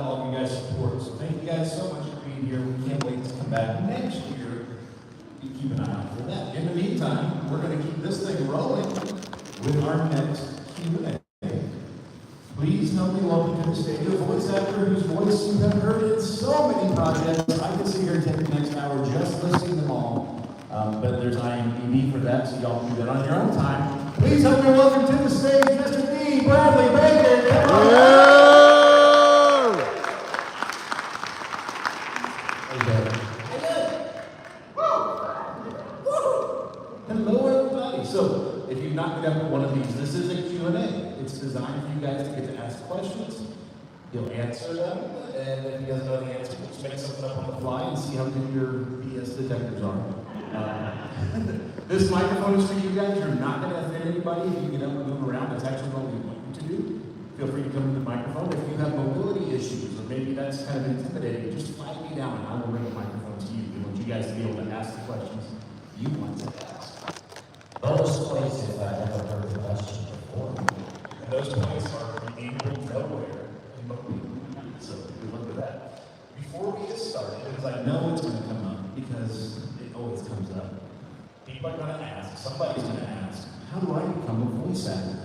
all of you guys' support. So thank you guys so much for being here. We can't wait to come back next year. You keep an eye out for that. In the meantime, we're going to keep this thing rolling with our next Q&A. Please help me welcome to the stage a voice actor whose voice you have heard in so many projects. I could sit here and take the next hour just listing them all. But there's IMDb for that, so y'all can do that on your own time. Please help me welcome to the stage Mr. Dee Bradley Baker. Come on. Hello, everybody. So, if you've not been up at one of these, this is a Q&A. It's designed for you guys to get to ask questions. He'll answer them, and if he doesn't know the answer, we'll just make something up on the fly and see how good your BS detectors are. This microphone is for you guys. You're not going to offend anybody if you get up and move around. That's actually what we want you to do. Feel free to come to the microphone. If you have mobility issues, or maybe that's kind of intimidating, just flag me down and I will bring a microphone to you. We want you guys to be able to ask the questions you want to ask. Those places I've never heard the question before. And those places are enabled nowhere in Mobile. So we look at that. Before we get started, because I know it's going to come up, because it always comes up, people are going to ask, somebody's going to ask, how do I become a voice actor?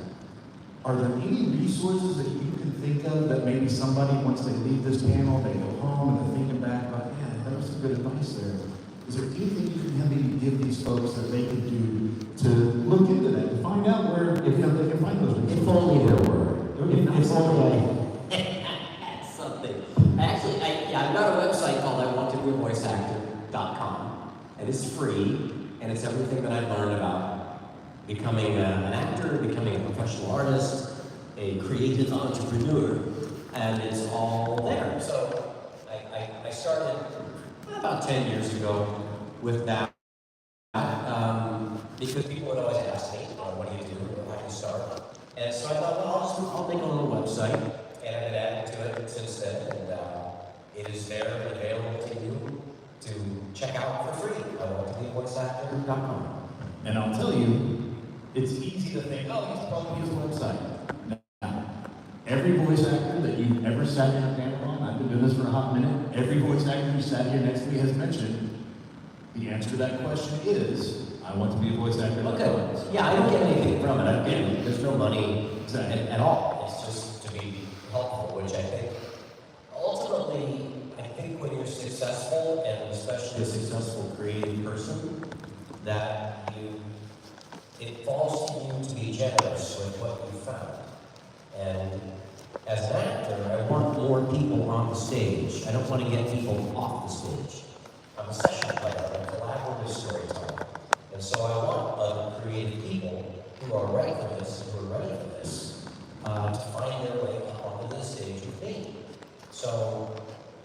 Are there any resources that you can think of that maybe somebody, once they leave this panel, they go home and they're thinking back about, yeah, that was some good advice there. Is there anything you can maybe give these folks that they can do to look into that, to find out where, if you know, they can find those resources? If only there were. If only I had something. Actually, I've got a website called iwanttobeavoiceactor.com, and it's free, and it's everything that I've learned about becoming an actor, becoming a professional artist, a creative entrepreneur, and it's all there. So I started about 10 years ago with that, because people would always ask me, what do you do, or how do you start? And so I thought, well, I'll make a little website, and I've been adding to it since then, and it is there and available to you to check out for free. iwanttobeavoiceactor.com. And I'll tell you, it's easy to think, oh, he's probably his website. Now, every voice actor that you've ever sat in a panel on, I've been doing this for a hot minute, every voice actor who sat here next to me has mentioned, the answer to that question is, I want to be a voice actor. Okay. Yeah, I don't get anything from it. There's no money at all. It's just to be helpful, which I think, ultimately, I think when you're successful, and especially a successful creative person, that it falls to you to be generous with what you found. And as an actor, I want more people on the stage. I don't want to get people off the stage. I'm a session player, I'm a collaborative storyteller. And so I want other creative people who are ready for this, who are ready for this, to find their way up onto the stage with me. So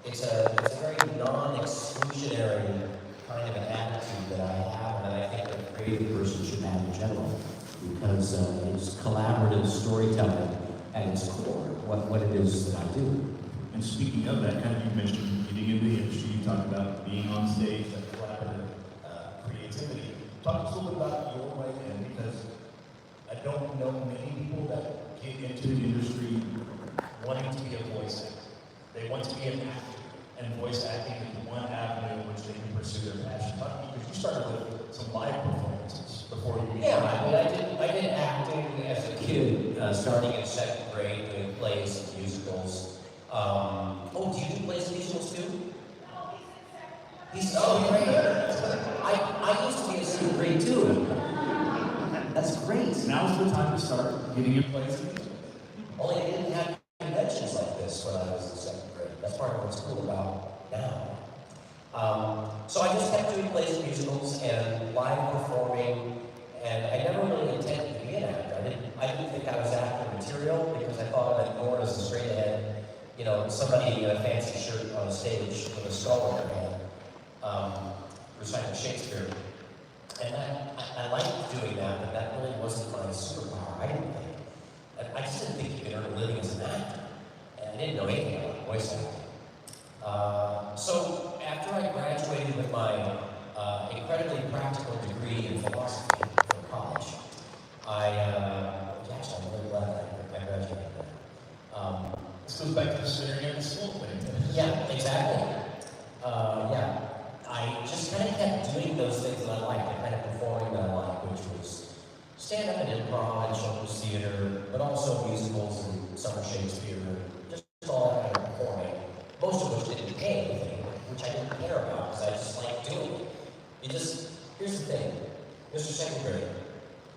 it's a very non-exclusionary kind of an attitude that I have, and I think that a creative person should have in general, because it's collaborative storytelling at its core, what it is that I do. And speaking of that, kind of you mentioned getting into the industry, you talked about being on stage, that collaborative creativity. Talk to us a little bit about your way in, because I don't know many people that get into the industry wanting to be a voice actor. They want to be an actor, and voice acting is one avenue in which they can pursue their passion. Because you started with some live performances before you began. Yeah, I did acting as a kid, starting in second grade, doing plays and musicals. Do you do plays and musicals too? He's great. I used to be in second grade too. That's great. Now's the time to start getting your plays and musicals. Only I didn't have conventions like this when I was in second grade. That's part of what's cool about now. So I just kept doing plays and musicals and live performing, and I never really intended to be an actor. I didn't think I was actor material, because I thought of it more as a straight ahead, somebody in a fancy shirt on a stage with a skull in their hand, reciting Shakespeare. And I liked doing that, but that really wasn't my superpower, I didn't think. I just didn't think you could earn a living as an actor. And I didn't know anything about voice acting. So after I graduated with my incredibly practical degree in philosophy from college, I'm really glad I graduated there. This goes back to the staring at the slope thing. Yeah, exactly. Yeah. I just kind of kept doing those things that I liked, the kind of performing that I liked, which was stand-up and improv and children's theater, but also musicals and summer Shakespeare, just all that kind of performing, most of which didn't pay anything, which I didn't care about because I just liked doing it. Here's the thing, Mr. Second Grader,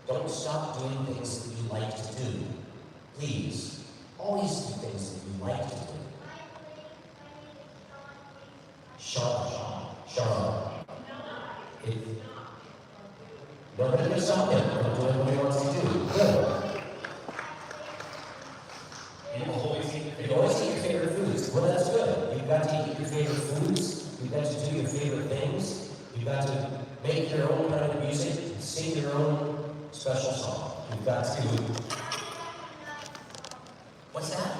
don't stop doing things that you like to do. Please, always do things that you like to do. Sean. Nobody's gonna stop him from doing what he wants to do. Good. You always eat your favorite foods. Well, that's good. You've got to eat your favorite foods. You've got to do your favorite things. You've got to make your own kind of music, sing your own special song. You've got to. What's that?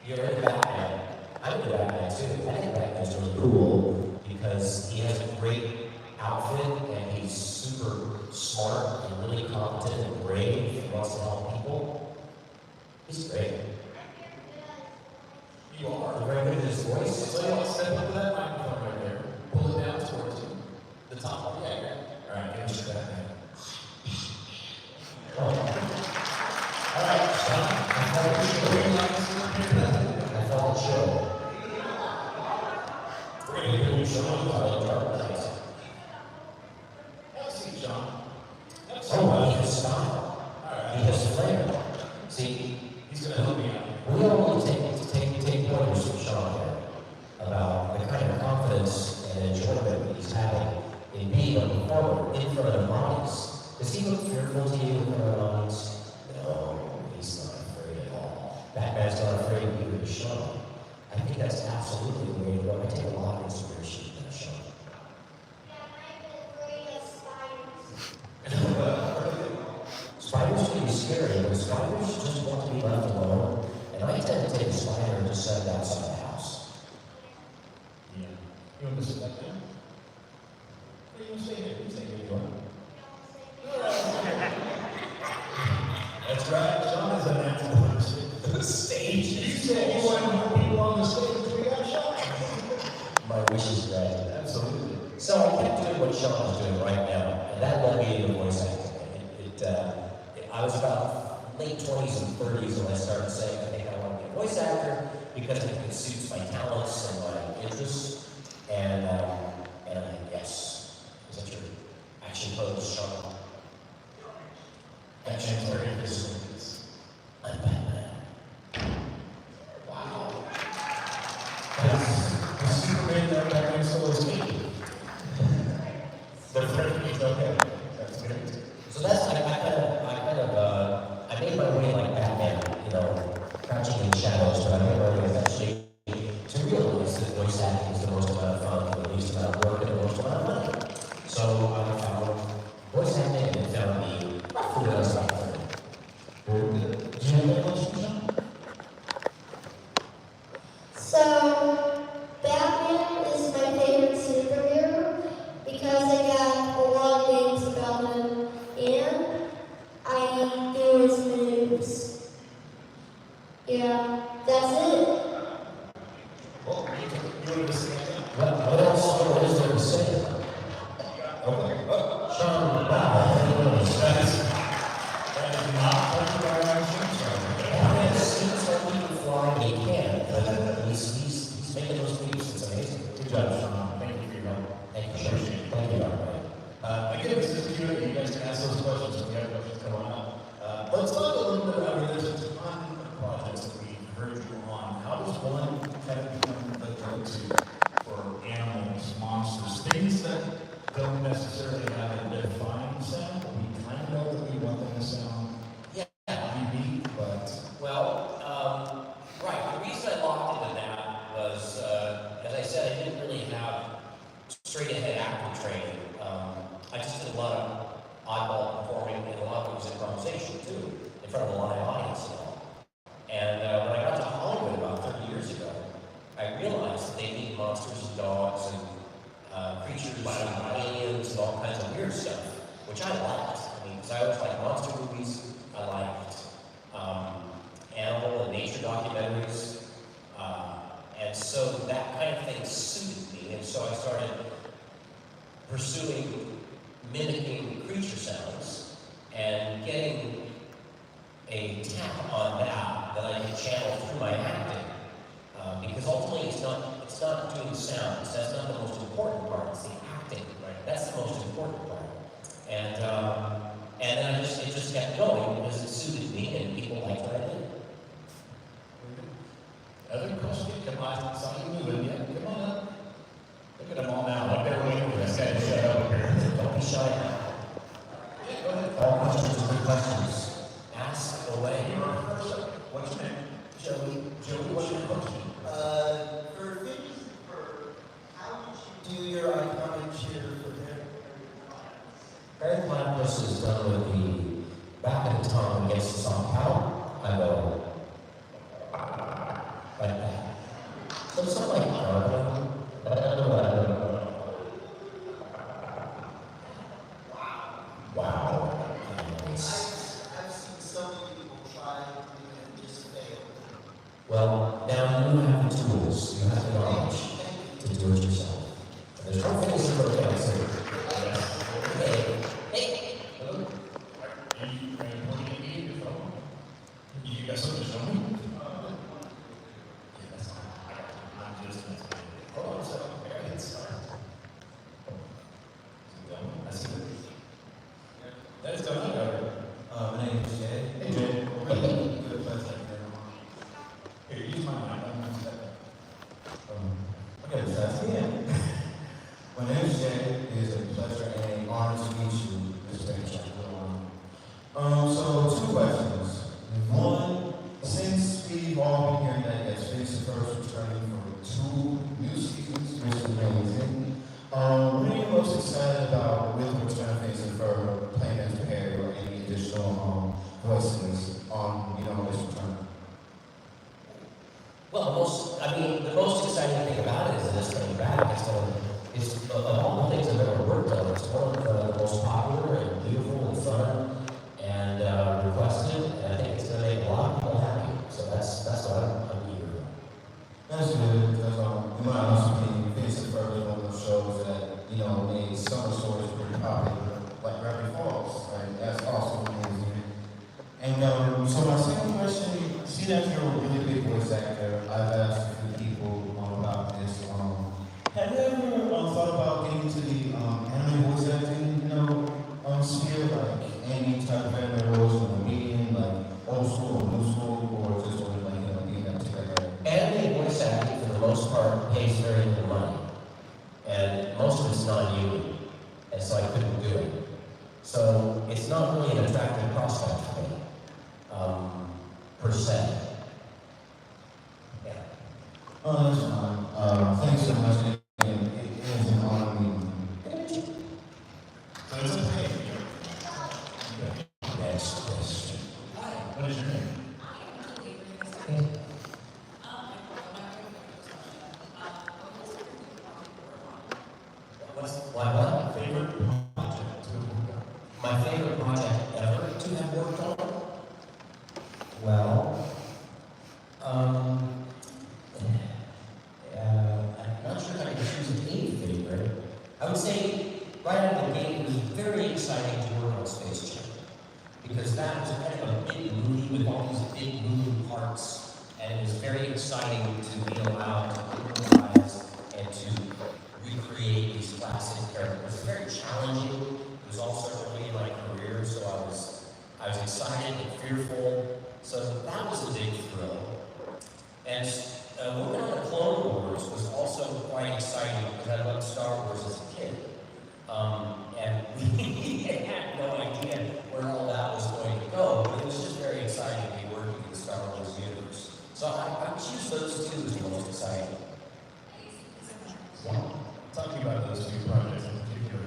You're into Batman. I'm into Batman too. I think Batman's really cool because he has a great outfit and he's super smart and really competent and brave. He wants to help people. He's great. You are. You're very good at his voice. So y'all step up to that microphone right there. Pull it down towards you. The top. Yeah. All right, give us your Batman. All right, stop. I felt the show. We're going to do a show about Darth. Have a seat, Sean. Oh, he has style. He has flair. See, He's going to help me out. we all need to take pointers from Sean here about the kind of confidence and enjoyment that he's having in being a performer in front of an audience. Does he look fearful to you in front of an audience? No, he's not afraid at all. Batman's not afraid of you, Sean. I think that's absolutely the way to go. I take a lot of inspiration from that, Sean. Spiders can be scary, but spiders just want to be left alone. And I tend to take a spider and just set it outside the house. Yeah. You want to sit back there? Or you want to stay here? You stay here, you want. That's right. Sean is a natural person. The stage. You said you want more people on the stage. We got Sean. My wish is granted. Absolutely. So I kept doing what Sean is doing right now, and that led me into voice acting. I was about late 20s and 30s when I started saying, I think I want to be a voice actor because I think it suits my talents and my interests. And yes, is that true? Action pose, Sean. Action pose. I'm Batman. Wow. The Superman that Batman stole his me. The third is okay. That's great. So that's I made my way like Batman, crouching in the shadows, but I made my way eventually to realize that voice acting is the most amount of fun, the least amount of work, and the most amount of money. So I found voice acting and found me through those stuff. Do you have any questions, Sean? So, Batman is my favorite superhero because I got a lot of names about him and I do his moves. Yeah, that's it. Well, you want to sit down? What else is there to say? Okay. Sean, wow, That is not part of our action. Batman seems like he can fly, but he can't. But he's making those leaps. It's amazing. Good job, Sean. Thank you for your help. Thank you, Sean. Thank you, Again, this is Q&A. You guys can ask those questions if you have questions come on up. Let's talk a little bit about, there's a ton of projects that we heard you on. How does one kind of become the go-to for animals, monsters, things that don't necessarily have a defined sound, but we kind of know that we want them to sound unique, but... Right. The reason I locked into that was, as I said, I didn't really have straight-ahead acting training. I just did a lot of oddball performing, and a lot of it was improvisation, too, in front of a live audience and all. And when I got to Hollywood about 30 years ago, I realized that they need monsters and dogs and creatures and aliens and all kinds of weird stuff, which I liked. I mean, because I always liked monster movies, I liked animal and nature documentaries. pursuing mimicking creature sounds and getting a tap on that I can channel through my acting. Because ultimately it's not doing sounds. That's not the most important part. It's the acting, right? That's the most important part. And then it just kept going because it suited me and people liked what I did. Other question? Come on, saw you moving. Yeah, come on up. Look at them all now. Like they're waiting for this guy to shut up here. Don't be shy now. Yeah, go ahead. All questions are good questions. Ask away. What's your name? Joey, What's your question? for Phineas and Ferb, how did you do your iconic cheer for them? Very Platypus is done with the back of the tongue against the soft palate. I go like that. So it's not like gargling. Wow. I've seen so many people try and just fail. Well, now you have the tools, you have the knowledge to do it yourself. And there's no things that are okay. Hey. Hello? Are you pointing at me in your phone? You got something to show me? Yeah, that's fine. I'm just hold on a second. I gotta hit start. Is it done? I see it. That is done. My name is Jay. Hey, Jay. Good pleasure. Here, use my mic. I'm gonna step back. Okay, so that's again. My name is Jay. It is a pleasure and an honor to meet you, Mr. Baker. So two questions. One, since we've all been hearing that Phineas and Ferb is returning for 2 new seasons, which is amazing. What are you most excited about with the return of Phineas and Ferb playing as Perry or any additional voices on, this return? Well, the most exciting thing about it is that it's coming back. It's of all the things I've ever worked on, it's one of the most popular and beautiful and fun and requested, and I think it's going to make a lot of people happy. So that's what I'm eager for. That's good, because in my honest opinion, Phineas and Ferb is one of those shows that, made summer stories pretty popular, like Gravity Falls, right? That's also amazing. And so my second question, see that you're a really big voice actor, I've asked a few people about this. Have you ever thought about getting into the anime voice acting, sphere, like any type of anime roles in the medium, like old school or new school, or just sort of like, being that together? Anime voice acting, for the most part, pays very little money. And most of it's non-union. And so I couldn't do it. So it's not really an attractive prospect for me, per se. Yeah. Oh, that's fine. Thanks so much. It is an honor meeting. So it's okay. Next question. Hi, what is your name? What? Favorite project? My favorite project ever to have worked on? Well, I'm not sure if I can choose a favorite. I would say right out of the gate, it was very exciting to work on Space Jam. Because that was kind of a big movie with all these big moving parts. And it was very exciting to be allowed to improvise and to recreate these classic characters. It was very challenging. It was also early in my career, so I was excited and fearful. So that was a big thrill. And working on the Clone Wars was also quite exciting because I loved Star Wars as a kid. And we had no idea where all that was going to go, but it was just very exciting to be working in the Star Wars universe. So I would choose those two as the most exciting. Yeah. Talking about those two projects in particular,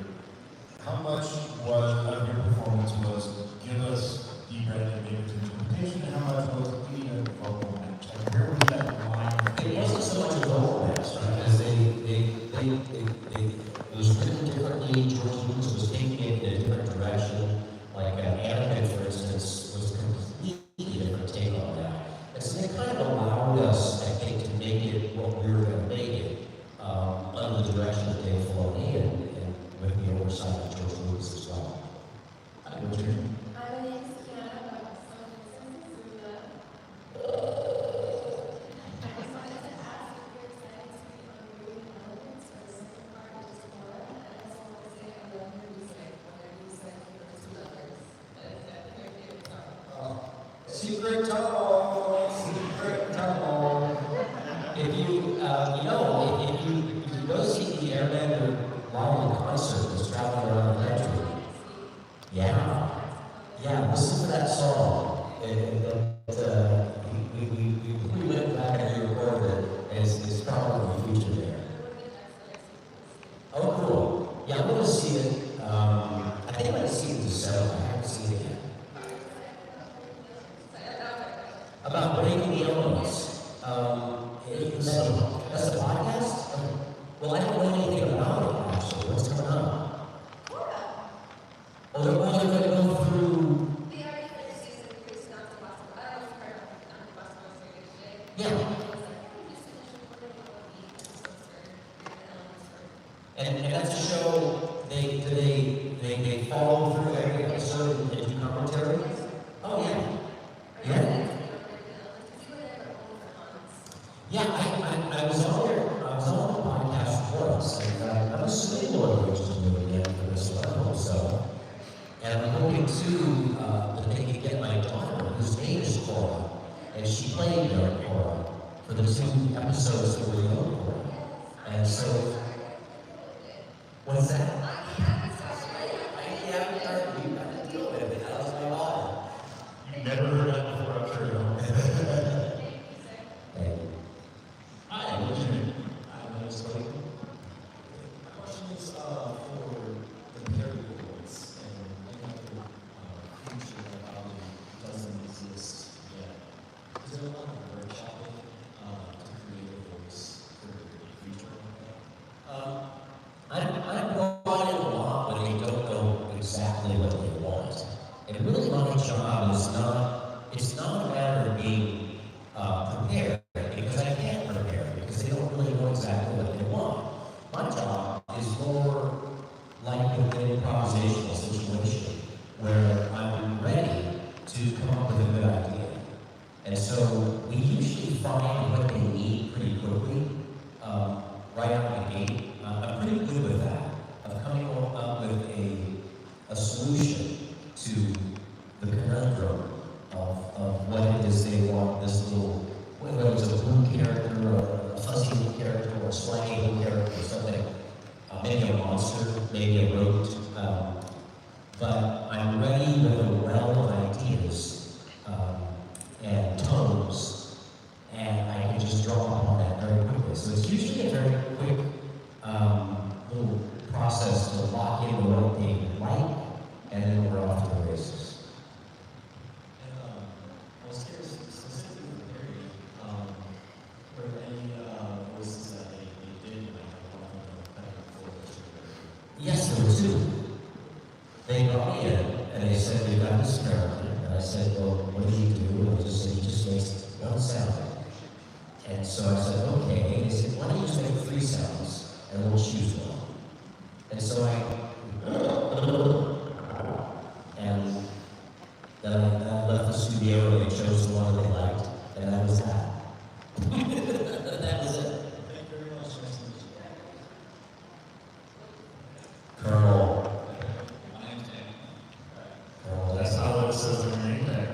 how much of your performance was give us Dee Bradley Baker's interpretation, and how much was being a vocal match? Like, where was that line? It wasn't so much a vocal match because it was written differently. George Lucas was taking it in a different direction. Like anime, for instance, was a completely different take on that. And so they kind of allowed us, I think, to make it what we were going to make it under the direction of Dave Filoni and with Secret tunnel. If you, if you go see the Airbender live in concert that's traveling around the country, yeah, listen to that song. We went back and recorded it, and it's probably featured there. Oh, cool. Yeah, I'm going to see it. I think I'm going to see it in December. I haven't seen it yet. About breaking the elements. That's a podcast? Well, I don't know anything about it, actually. What's coming on? Well, they're going to go through. Yeah. And that's a show, they follow through every episode and do commentary? Oh, yeah. Yeah. Yeah, I was on there, I was on the podcast once, and I'm assuming Lord Rich to do it again for this one, I hope so. And I'm hoping too that they can get my daughter, whose name is Cora, and she played Cora for the 2 episodes that were on Cora. And so, what's that? You got to deal with it. That was my daughter. You never heard that before, I'm sure. Hey. Hi, what's your name? I'm Leslie. My question is for the parables and any other creature that probably doesn't exist yet. Is there a lot of workshopping to create a voice for a creature like that? I'm brought in a lot when they don't know exactly what they want. And really my job is it's not a matter of being prepared, because I can't prepare, because they don't really know exactly what they want. My job is more like an improvisational situation, where I'm ready to come up with a good idea. And so we usually find what they need pretty quickly, right out of the gate. I'm pretty good with that, of coming up with a solution to the conundrum of what it is they want this little, whether it's a blue character, or a fuzzy blue character, or a slangy blue character, or something, maybe a monster, maybe a rodent. But I'm ready with a realm of ideas and tones, and I can just draw upon that very quickly. So it's usually a very quick little process to lock in what they like, and then we're off to the races. And I was curious, specifically with Mary, were there any voices that they did like one of them before? Yes, there were 2. They brought me in and they said, "We've got this character." And I said, "Well, what do you do?" And they just said, "He just makes one sound." And so I said, "Okay." They said, "Why don't you just make 3 sounds and we'll choose one?" And so and then I left the studio and they chose the one they liked, and that was that. That was it. Thank you very much. Colonel. My name's Dan. Colonel, that's how it says in your name tag.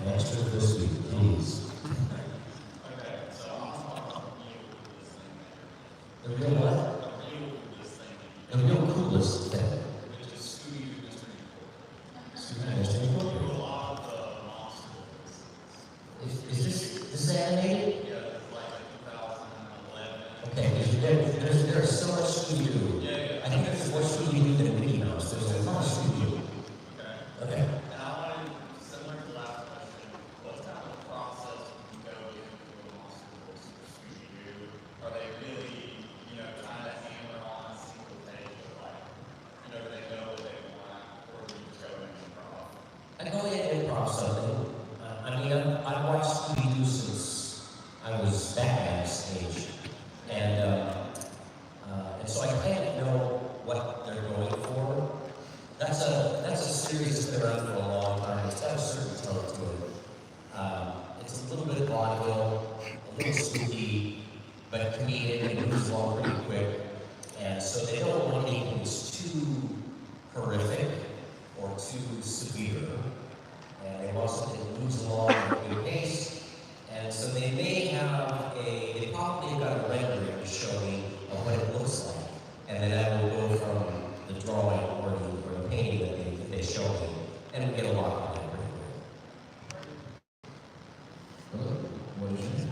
Extra crispy, please. Okay, so I'll the real what? The real coolest thing. Which is Scooby Mystery Report. Scooby Mystery Report? We do a lot of the monsters. Is this animated? Yeah, it's like 2011. Okay, there's so much Scooby-Doo. Yeah. I think there's more Scooby-Doo than Mickey Mouse. There's a lot of Scooby-Doo. Okay. And I wanted, similar to the last question, what's kind of the process when you go into a monster voice for Scooby-Doo? Are they really, trying to hammer on a single page of like, do they know what they want, or do you just go and improv? I go in and improv something. I've watched Scooby-Doo since I was Batman's age. And so I kind of know what they're going for. That's a series that's been around for a long time. It's got a certain tone to it. It's a little bit vaudeville, a little spooky, but comedic, and it moves along pretty quick. And so they don't want anything that's too horrific or too severe. And they want something that moves along and we get a lot of it. What is your name?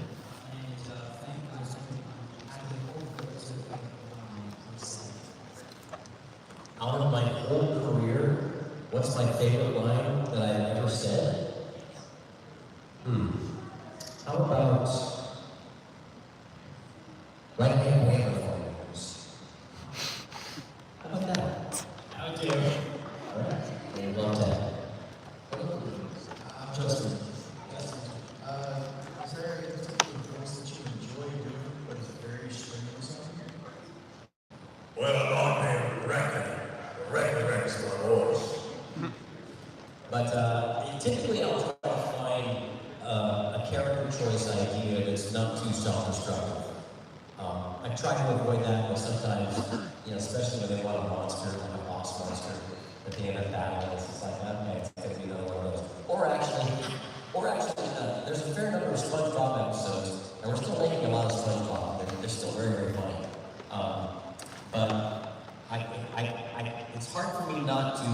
Out of my whole career, what's my favorite line that I've ever said? How about, like a hammer for How about that? How dare you? All right. I love that. Justin. Is there any particular voice that you enjoy doing, but it's very strenuous on you? Well, I'm on there record's my voice. But typically I'll try to find a character choice idea that's not too self-destructive. I try to avoid that, but sometimes, especially when they want a monster, like a boss monster, at the end of battle, it's just like, okay, it's going to be another one of those. Or actually, there's a fair number of SpongeBob episodes, and we're still making a lot of SpongeBob. They're still very, very funny. But it's hard for me not to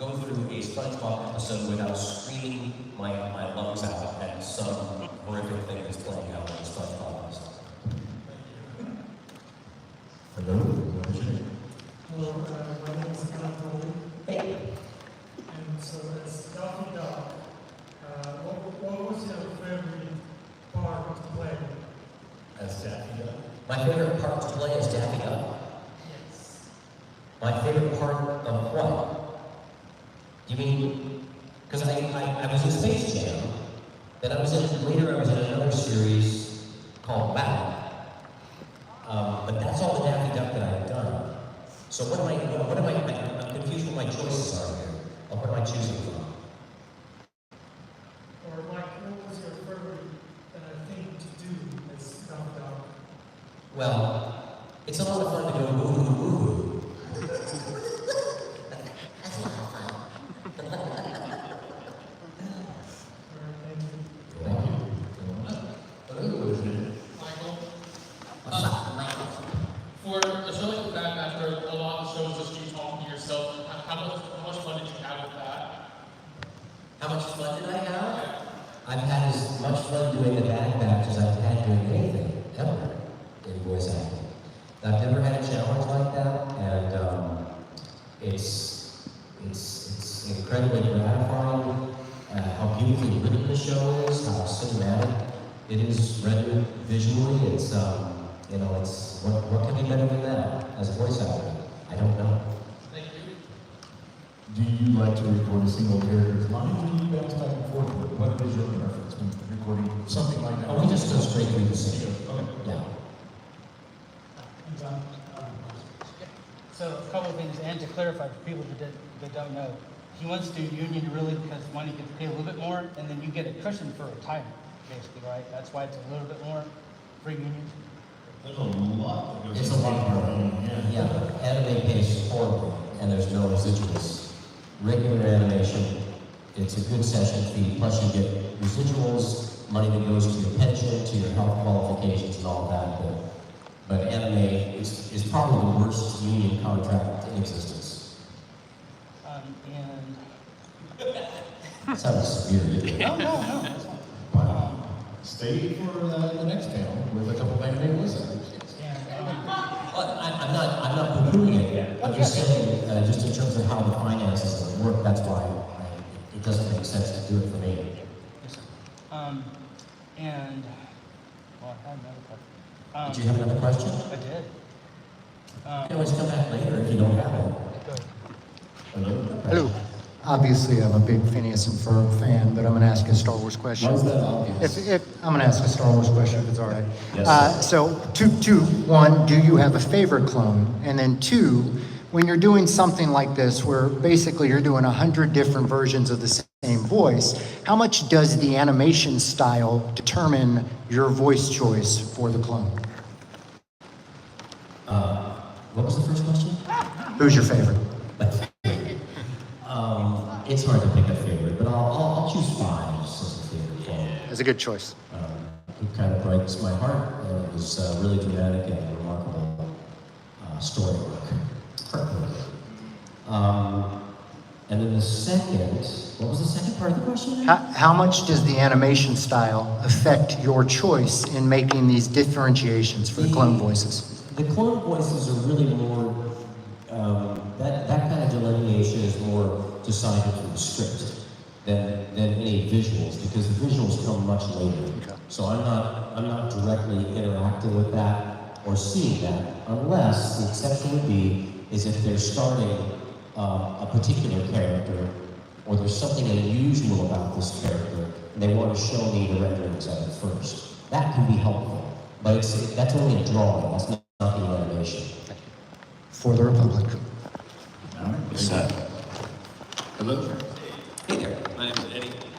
go through a SpongeBob episode without screaming my lungs out at some horrific thing that's playing out in the SpongeBob episode. Hello, what is your name? Hello, my name is Anatoly. Hey. And so as Daffy Duck, what was your favorite part to play? As Daffy Duck. My favorite part to play is Daffy Duck. Yes. My favorite part of what? You mean, because I was in Space Jam, then later I was in another series called Battle. But that's all the Daffy Duck that I've done. So what am I, I'm confused what my choices are here. Or what am I choosing from? Or like, what was your favorite thing to do as Daffy Duck? Well, it's a lot of fun to go woo woo woo woo. That's a lot of fun. Thank you. Hello, what is your name? Michael. For a show like the Bad Batch, where a lot of the shows just you talking to yourself, how much fun did you have with that? How much fun did I have? I've had as much fun doing the Bad Batch as I've had doing anything, ever, in voice acting. I've never had a challenge like that, and it's incredibly gratifying how beautifully written the show is, how cinematic it is rendered visually. It's what can be better than that as a voice actor? I don't know. Thank you. Do you like to record a single character's line, or do you bounce back and forth? What is your preference when recording something like that? Oh, we just go straight through the scene. Okay. Yeah. So a couple of things, and to clarify for people that don't know, he wants to do union really because one, he gets paid a little bit more, and then you get a cushion for retirement, basically, right? That's why it's a little bit more for union. There's a lot. It's a lot more. Yeah, but anime pays horribly, and there's no residuals. Regular animation, it's a good session fee, plus you get residuals, money that goes to your pension, to your health qualifications and all that. But anime is probably the worst union contract in existence. That sounds severe, didn't it? No, that's fine. Wow. Stay for the next panel with a couple of anime voice actors. Well, I'm not poo-pooing it yet. I'm just saying, just in terms of how the finances work, that's why it doesn't make sense to do it for me. Yes, sir. And, well, I had another question. Did you have another question? I did. You can always come back later if you don't have one. Hello. Obviously, I'm a big Phineas and Ferb fan, but I'm going to ask a Star Wars question. Why is that obvious? If I'm going to ask a Star Wars question, if it's all right. Yes. So, one, do you have a favorite clone? And then two, when you're doing something like this, where basically you're doing 100 different versions of the same voice, how much does the animation style determine your voice choice for the clone? What was the first question? Who's your favorite? It's hard to pick a favorite, but I'll choose 5 just as a favorite clone. That's a good choice. It kind of breaks my heart, and it was really dramatic and remarkable story work. Heartbreaking. And then the second, what was the second part of the question? How much does the animation style affect your choice in making these differentiations for the clone voices? The clone voices are really more, that kind of delineation is more decided through the script than any visuals, because the visuals come much later. Okay. So I'm not directly interacting with that or seeing that, unless the exception would be is if they're starting a particular character, or there's something unusual about this character, and they want to show me the renderings of it first. That can be helpful, but that's only a drawing, that's not the animation. For the Republic. All right, very good. Hello. Hey there, my name is Eddie.